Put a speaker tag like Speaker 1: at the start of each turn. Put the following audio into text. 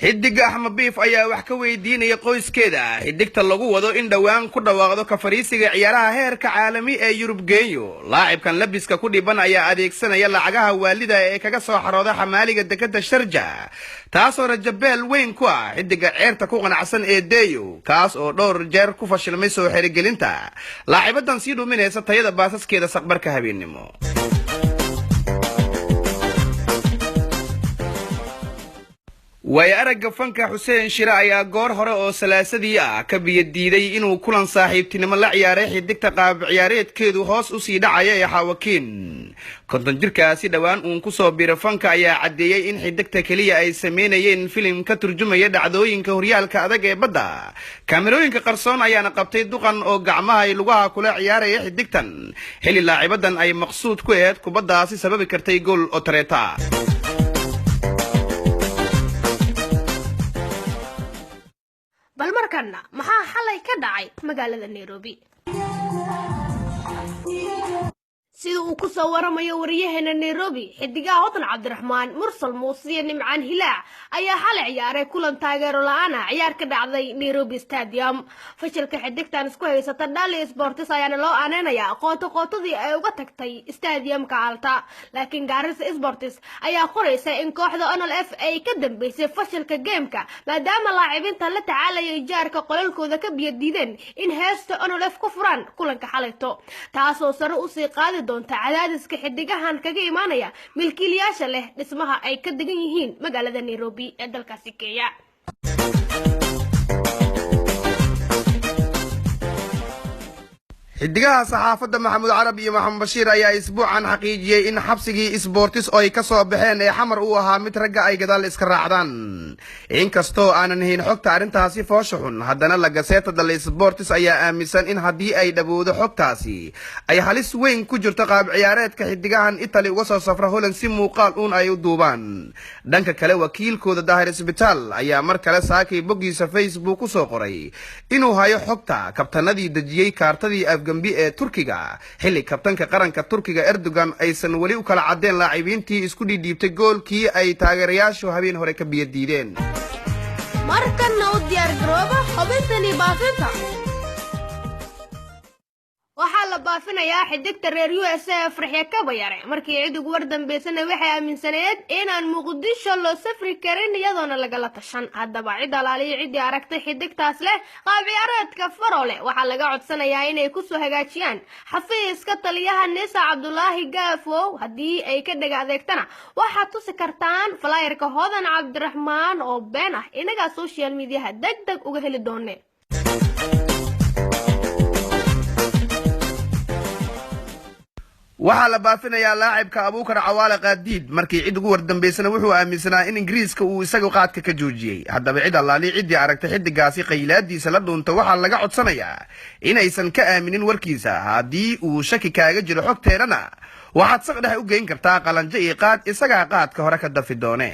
Speaker 1: xidig Axmed Biif ayaa wax ka weydiinaya qoyskeeda xidigta lagu wado in dhawaan ku dhawaaqdo ka fariisiga ciyaaraha heerka caalami ee Yurub geeyo. Laacibkan labiska ku dhiban ayaa adeegsanaya lacagaha waalida ee kaga soo xarooda xamaaliga dekada Sharjah, taasoo rajabeel weyn ku ah xidiga ceerta ku qanacsan ee Deyo, kaas oo dhowr jeer ku fashilmay soo xirigelinta laacibadan sii dhuminaysa tayada baasaskeeda saqbarka habeenimo. way aragga fanka Xuseen Shire ayaa goor hore oo salaasadii ka biyadiiday inuu kulan saaxiibtinimo la ciyaaray xidigta qaab ciyaareedkeedu hoos u sii dhacaya ee Xawakiin. konton jirkaasi dhawaan uu ku soo biiray fanka ayaa cadeeyay in xidigta kaliya ay sameynayeen filim ka turjumaya dhacdooyinka horyaalka adag ee badda. kaamirooyinka qarsoon ayaana qabtay duqan oo gacmaha ay lugaha kula ciyaaraya xidigtan xilli laacibadan ay maqsuud ku ahayd kubaddaasi sababi kartay gool oo tareeta.
Speaker 2: bal markana maxaa xalay ka dhacay magaalada Nairobi? sida uu ku soo waramayo wariyaheena Nairobi xidigaha Hodan Cabdiraxmaan Mursal Muusiye Nimcaan Hilaac ayaa xalay ciyaaray kulan taageero la'aan ciyaar ka dhacday Nairobi Stadium. fashilka xidigtan isku haysata Dali Sports ayaana loo aaneynaya qootadii ay uga tagtay stadiumka Alta, laakiin Garissa Sports ayaa qoraysa in kooxda NLF ay ka dambeysay fashilka gameka maadaama laacibiinta la tacaalayay jaarka qolalkooda ka biyadiideen in heesta NLF ku furaan kulanka xalayto, taasoo sare u sii qaadi doonta cadaadiska xidigahan kaga imaanaya milkiilayaasha leh dhismaha ay ka degan yihiin magaalada Nairobi ee dalkaasi Kenya.
Speaker 1: xidigaha saxaafadda Maxamuud Carab iyo Maxamed Bashiir ayaa isbuucan xaqiijiyay in xabsigii Sports oo ay ka soo baxeen ee xamar uu ahaa mid ragga ay gadaal iska raacdaan. inkastoo aanan hayn xogta arrintaasi foosho xun, haddana la Gazzetta dello Sport ayaa aaminsan in haddii ay dhawoodo xogtaasi ay halis weyn ku jirto qaab ciyaareedka xidigahan Italy uga soo safra Holland si muuqaal uun ay u duubaan. dhanka kale wakiilkooda Daahir Isbitaal ayaa mar kale saakay boggiisa Facebook ku soo qoray inuu hayo xogta kabtanadii dejiyay kaartadii gambi ee Turkiga xilli kabtanka qaranka Turkiga Erdogan aysan wali u kala cadeen laacibiintii isku dhiibtay goolkii ay taageerayaashu habeen hore ka biyadiideen.
Speaker 2: markana u diyaar garooba xubintani baafinta. waxaa la baafinayaa xidigta reer USA Farxiye Kabayare markii ciidigu war dambeysana waxay aaminsaneed inaan Muqdisho loo safri karin iyadoona lagala tashan. haddaba cid alaaliyo cidii aragtay xidigtaas leh qaab ciyaareedka Farole waxaa laga codsanayaa inay ku soo hagaajiyaan xafiiska taliyaha Nisa Cabdullaahi Gaafow. haddii ay ka dhaga adeegtana waxaad tusi kartaan flyerka Hodan Cabdiraxmaan oo been ah inaga social media degdeg uga heli doonee.
Speaker 1: waxaa la baafinayaa laacibka Abuukar Cawaale Qaadiid markii cid ugu war dambeysana wuxuu aaminsanaa in Ingiriiska uu isagu qaadka ka joojiyay. haddaba cid allaali cidii aragtay xidigaasi qaylaadiisa la dhuunta waxaa laga codsanayaa inaysan ka aaminin warkiisa. haddii uu shaki kaaga jiro xogteedana waxaad saq dhex u geyn kartaa qalanjo iyo qaad isagaa qaadka hore ka dafi doone.